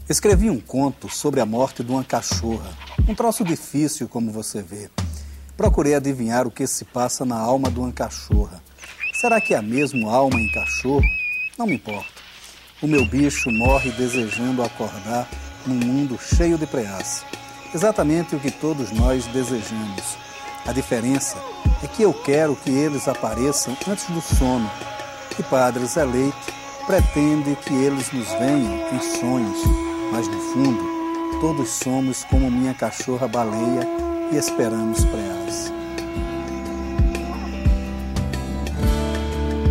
Escrevi um conto sobre a morte de uma cachorra. Um troço difícil, como você vê. Procurei adivinhar o que se passa na alma de uma cachorra. Será que há mesmo alma em cachorro? Não me importa. O meu bicho morre desejando acordar num mundo cheio de preaça. Exatamente o que todos nós desejamos. A diferença é que eu quero que eles apareçam antes do sono. E Padre Zé Leite pretende que eles nos venham em sonhos, mas no fundo, todos somos como minha cachorra baleia e esperamos preaça.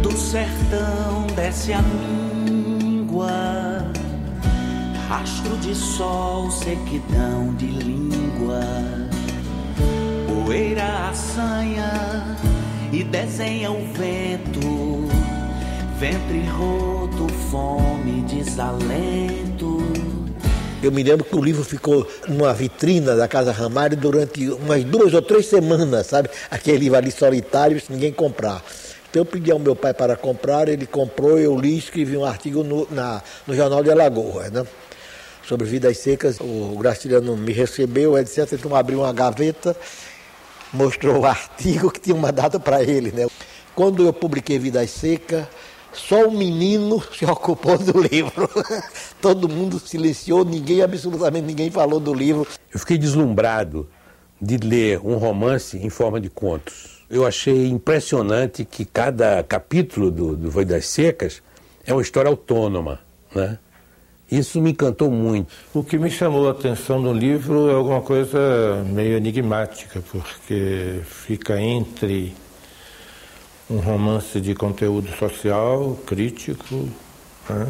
Do sertão desce a míngua, rastro de sol, sequidão de língua, poeira assanha e desenha o vento, ventre roto, fome, desalento. Eu me lembro que o livro ficou numa vitrina da Casa Ramalho durante umas 2 ou 3 semanas, sabe? Aquele livro ali solitário, sem ninguém comprar. Então eu pedi ao meu pai para comprar, ele comprou, eu li e escrevi um artigo no Jornal de Alagoas, né? Sobre Vidas Secas. O Graciliano me recebeu, etc. Então abriu uma gaveta, mostrou o artigo que tinha mandado para ele, né? Quando eu publiquei Vidas Secas, só o menino se ocupou do livro. Todo mundo silenciou, absolutamente ninguém falou do livro. Eu fiquei deslumbrado de ler um romance em forma de contos. Eu achei impressionante que cada capítulo do Vidas Secas é uma história autônoma, né? Isso me encantou muito. O que me chamou a atenção no livro é alguma coisa meio enigmática, porque fica entre um romance de conteúdo social, crítico, né?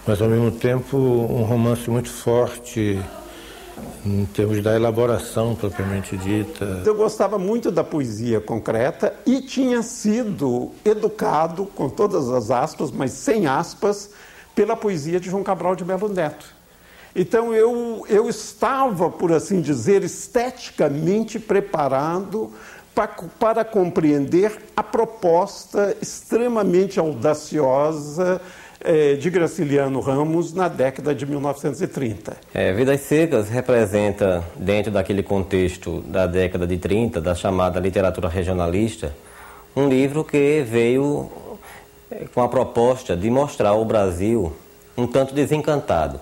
Mas ao mesmo tempo um romance muito forte em termos da elaboração propriamente dita. Eu gostava muito da poesia concreta e tinha sido educado, com todas as aspas, mas sem aspas, pela poesia de João Cabral de Melo Neto. Então eu estava, por assim dizer, esteticamente preparado para compreender a proposta extremamente audaciosa de Graciliano Ramos na década de 1930. Vidas Secas representa, dentro daquele contexto da década de 30, da chamada literatura regionalista, um livro que veio com a proposta de mostrar o Brasil um tanto desencantado.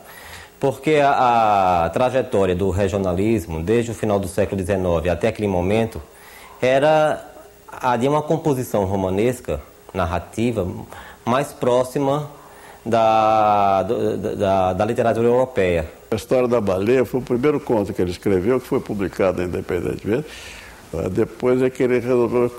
Porque a trajetória do regionalismo, desde o final do século XIX até aquele momento, era a de uma composição romanesca, narrativa, mais próxima da literatura europeia. A História da Baleia foi o primeiro conto que ele escreveu, que foi publicado independentemente. Depois é que ele resolveu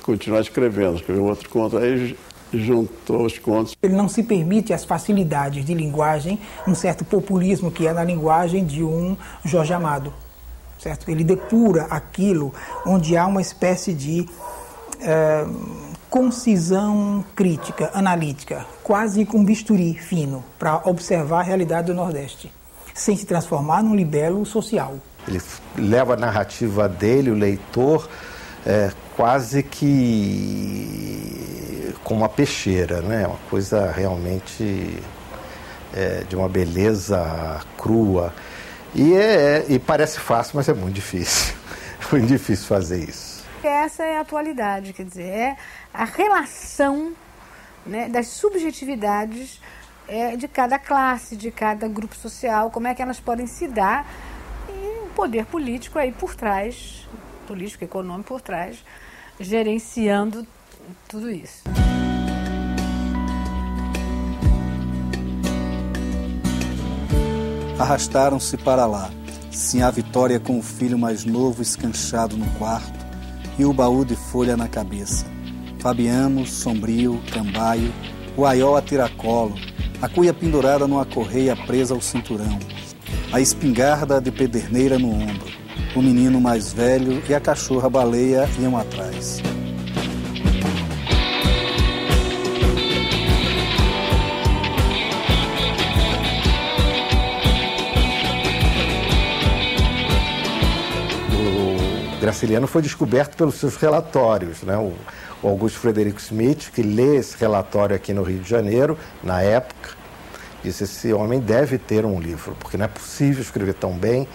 continuar escrevendo, escreveu outro conto, aí juntou os contos. Ele não se permite as facilidades de linguagem, um certo populismo que é na linguagem de um Jorge Amado, certo? Ele depura aquilo onde há uma espécie de concisão crítica, analítica, quase com bisturi fino, para observar a realidade do Nordeste, sem se transformar num libelo social. Ele leva a narrativa dele, o leitor, quase que como uma peixeira, né? Uma coisa realmente de uma beleza crua. E parece fácil, mas é muito difícil. É muito difícil fazer isso. Essa é a atualidade, quer dizer, é a relação, né, das subjetividades de cada classe, de cada grupo social, como é que elas podem se dar, e o poder político aí por trás, político, econômico por trás, gerenciando tudo isso. Arrastaram-se para lá, Sinhá Vitória com o filho mais novo escanchado no quarto e o baú de folha na cabeça. Fabiano, sombrio, cambaio, o aió a tiracolo, a cuia pendurada numa correia presa ao cinturão, a espingarda de pederneira no ombro, o menino mais velho e a cachorra-baleia iam atrás. Graciliano foi descoberto pelos seus relatórios, né? O Augusto Frederico Smith, que lê esse relatório aqui no Rio de Janeiro, na época, disse: esse homem deve ter um livro, porque não é possível escrever tão bem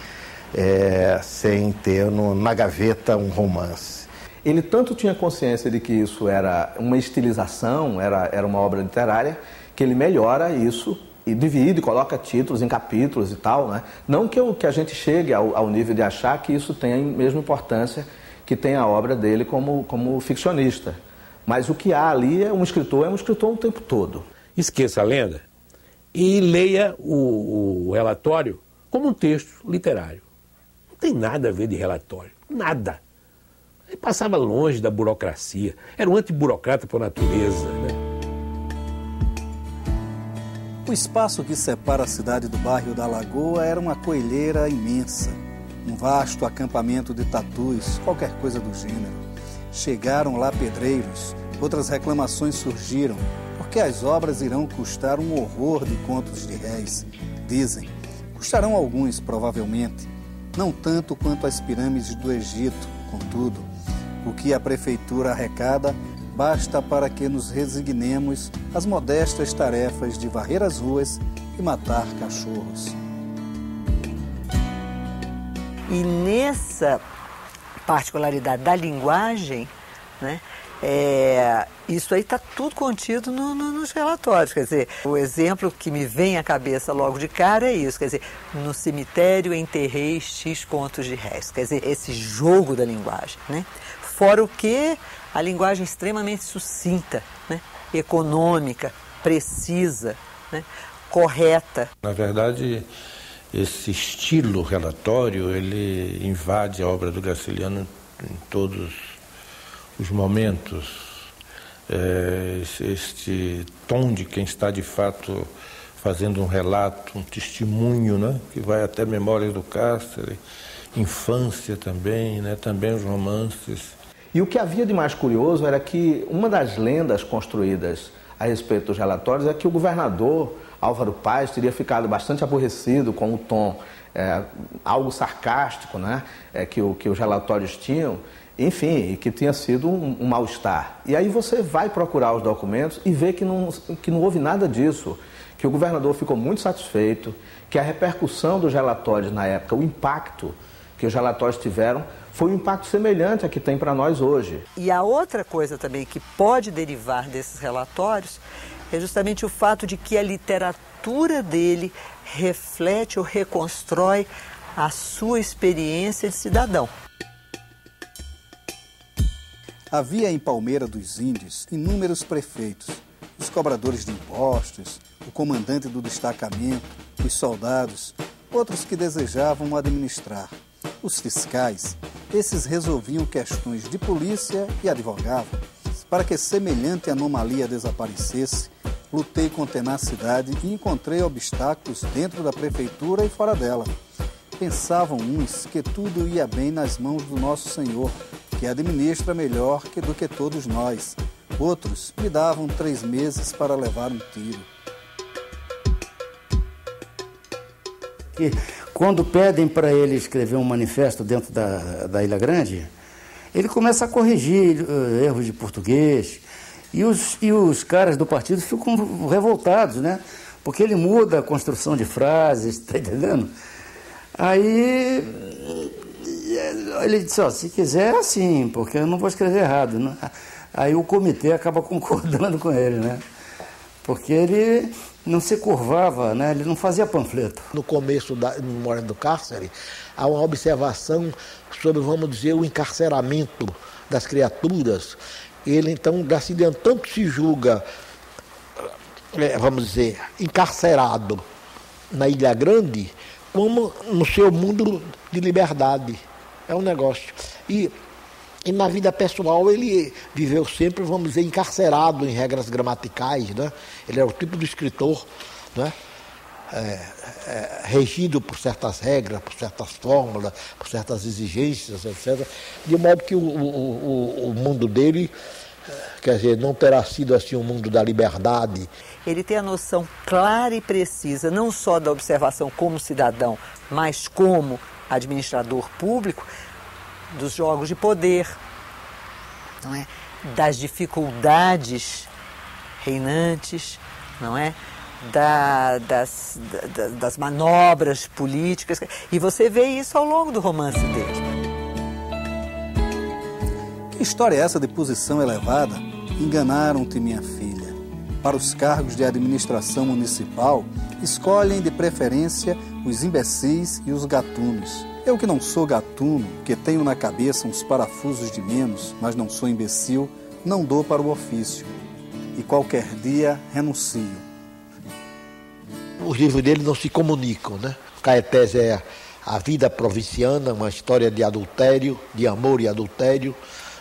sem ter na gaveta um romance. Ele tanto tinha consciência de que isso era uma estilização, era uma obra literária, que ele melhora isso e divide, coloca títulos em capítulos e tal, né? Não que a gente chegue ao nível de achar que isso tem a mesma importância que tem a obra dele como ficcionista. Mas o que há ali é um escritor o tempo todo. Esqueça a lenda e leia o relatório como um texto literário. Não tem nada a ver de relatório, nada. Ele passava longe da burocracia, era um antiburocrata por natureza, né? O espaço que separa a cidade do bairro da Lagoa era uma coelheira imensa, um vasto acampamento de tatus, qualquer coisa do gênero. Chegaram lá pedreiros, outras reclamações surgiram, porque as obras irão custar um horror de contos de réis. Dizem, custarão alguns, provavelmente, não tanto quanto as pirâmides do Egito, contudo, o que a prefeitura arrecada basta para que nos resignemos às modestas tarefas de varrer as ruas e matar cachorros. E nessa particularidade da linguagem, né, isso aí está tudo contido nos relatórios. Quer dizer, o exemplo que me vem à cabeça logo de cara é isso. Quer dizer, no cemitério enterrei X contos de réis. Quer dizer, esse jogo da linguagem, né? Fora o que a linguagem extremamente sucinta, né? Econômica, precisa, né? Correta. Na verdade, esse estilo relatório, ele invade a obra do Graciliano em todos os momentos. Este tom de quem está de fato fazendo um relato, um testemunho, né? Que vai até Memórias do Cárcere, infância também, né? Também os romances. E o que havia de mais curioso era que uma das lendas construídas a respeito dos relatórios é que o governador Álvaro Paz teria ficado bastante aborrecido com o tom algo sarcástico, né? Que os relatórios tinham, enfim, e que tinha sido um mal-estar. E aí você vai procurar os documentos e vê que não houve nada disso, que o governador ficou muito satisfeito, que a repercussão dos relatórios na época, o impacto que os relatórios tiveram, foi um impacto semelhante a que tem para nós hoje. E a outra coisa também que pode derivar desses relatórios é justamente o fato de que a literatura dele reflete ou reconstrói a sua experiência de cidadão. Havia em Palmeira dos Índios inúmeros prefeitos, os cobradores de impostos, o comandante do destacamento, os soldados, outros que desejavam administrar. Os fiscais, esses resolviam questões de polícia e advogavam. Para que semelhante anomalia desaparecesse, lutei com tenacidade e encontrei obstáculos dentro da prefeitura e fora dela. Pensavam uns que tudo ia bem nas mãos do nosso Senhor, que administra melhor do que todos nós. Outros me davam 3 meses para levar um tiro. E quando pedem para ele escrever um manifesto dentro da Ilha Grande, ele começa a corrigir erros de português. E os caras do partido ficam revoltados, né? Porque ele muda a construção de frases, tá entendendo? Aí ele disse, ó, se quiser é assim, porque eu não vou escrever errado, né? Aí o comitê acaba concordando com ele, né? Porque ele não se curvava, né? Ele não fazia panfleto. No começo da Memória do Cárcere, há uma observação sobre, vamos dizer, o encarceramento das criaturas. Ele, então, Graciliano tanto se julga, vamos dizer, encarcerado na Ilha Grande, como no seu mundo de liberdade. É um negócio. E na vida pessoal ele viveu sempre, vamos dizer, encarcerado em regras gramaticais, né? Ele era o tipo de escritor, né? Regido por certas regras, por certas fórmulas, por certas exigências, etc. De modo que o mundo dele, quer dizer, não terá sido assim um mundo da liberdade. Ele tem a noção clara e precisa, não só da observação como cidadão, mas como administrador público, dos jogos de poder, não é? Das dificuldades reinantes, não é? Das manobras políticas. E você vê isso ao longo do romance dele. Que história é essa de posição elevada? Enganaram-te, minha filha. Para os cargos de administração municipal, escolhem de preferência os imbecis e os gatunos. Eu que não sou gatuno, que tenho na cabeça uns parafusos de menos, mas não sou imbecil, não dou para o ofício. E qualquer dia renuncio. Os livros dele não se comunicam, né? Caetés é a vida provinciana, uma história de adultério, de amor e adultério,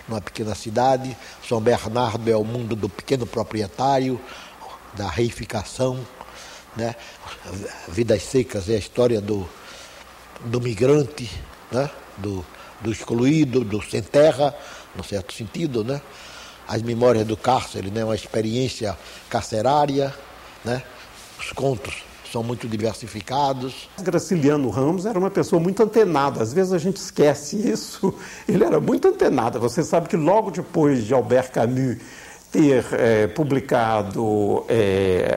numa pequena cidade. São Bernardo é o mundo do pequeno proprietário, da reificação, né? Vidas Secas é a história do migrante, né? do excluído, do sem terra, no certo sentido, né? As Memórias do Cárcere, né? Uma experiência carcerária, né? Os contos são muito diversificados. Graciliano Ramos era uma pessoa muito antenada, às vezes a gente esquece isso, ele era muito antenado. Você sabe que logo depois de Albert Camus ter publicado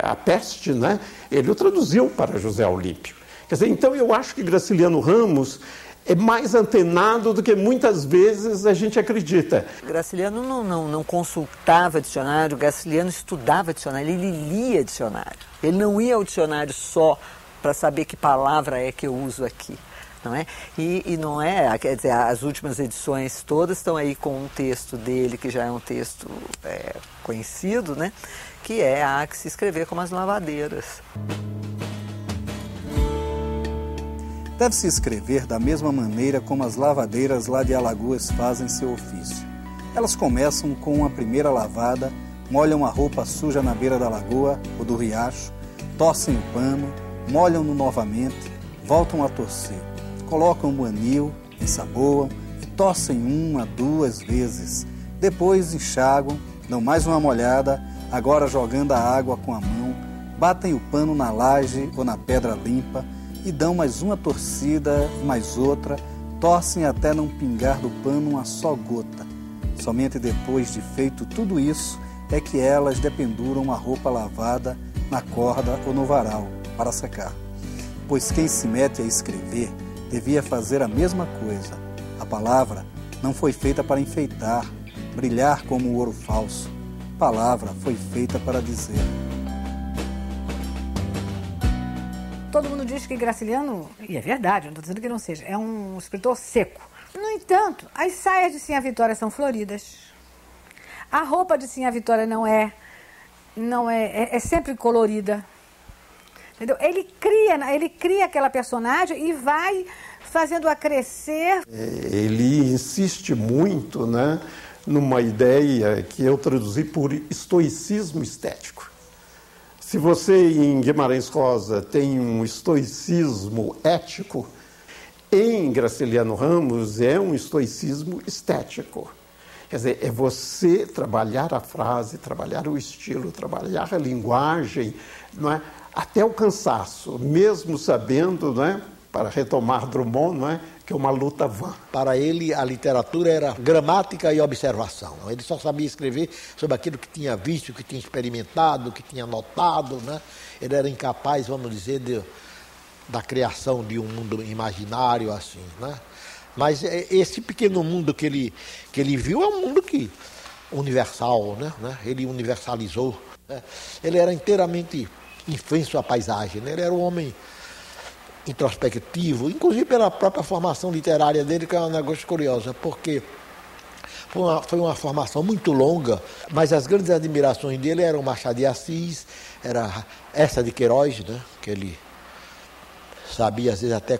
A Peste, né, ele o traduziu para José Olímpio. Quer dizer, então eu acho que Graciliano Ramos é mais antenado do que muitas vezes a gente acredita. Graciliano não consultava dicionário, Graciliano estudava dicionário, ele lia dicionário. Ele não ia ao dicionário só para saber que palavra é que eu uso aqui, não é? E não é, quer dizer, as últimas edições todas estão aí com um texto dele, que já é um texto conhecido, né? Que é Há que se escrever como as lavadeiras. Deve-se escrever da mesma maneira como as lavadeiras lá de Alagoas fazem seu ofício. Elas começam com uma primeira lavada, molham a roupa suja na beira da lagoa ou do riacho, torcem o pano, molham-no novamente, voltam a torcer, colocam o anil, ensaboam e torcem 1 a 2 vezes. Depois enxaguam, dão mais uma molhada, agora jogando a água com a mão, batem o pano na laje ou na pedra limpa, e dão mais uma torcida, mais outra, torcem até não pingar do pano uma só gota. Somente depois de feito tudo isso é que elas dependuram a roupa lavada na corda ou no varal para secar. Pois quem se mete a escrever devia fazer a mesma coisa. A palavra não foi feita para enfeitar, brilhar como o ouro falso. A palavra foi feita para dizer. Todo mundo diz que Graciliano, e é verdade, não estou dizendo que não seja, é um escritor seco. No entanto, as saias de Sinhá Vitória são floridas. A roupa de Sinhá Vitória é sempre colorida. Entendeu? Ele cria aquela personagem e vai fazendo-a crescer. Ele insiste muito, né, numa ideia que eu traduzi por estoicismo estético. Se você, em Guimarães Rosa, tem um estoicismo ético, em Graciliano Ramos é um estoicismo estético. Quer dizer, é você trabalhar a frase, trabalhar o estilo, trabalhar a linguagem, não é? Até o cansaço, mesmo sabendo, não é? Para retomar Drummond, não é? Que é uma luta vã. Para ele, a literatura era gramática e observação. Ele só sabia escrever sobre aquilo que tinha visto, que tinha experimentado, que tinha notado, né? Ele era incapaz, vamos dizer, da criação de um mundo imaginário assim, né? Mas esse pequeno mundo que ele viu é um mundo universal, né? Ele universalizou, né? Ele era inteiramente influência à paisagem, né? Ele era um homem introspectivo, inclusive pela própria formação literária dele, que é um negócio curioso, porque foi uma formação muito longa, mas as grandes admirações dele eram Machado de Assis, era essa de Queiroz, né? Que ele sabia às vezes até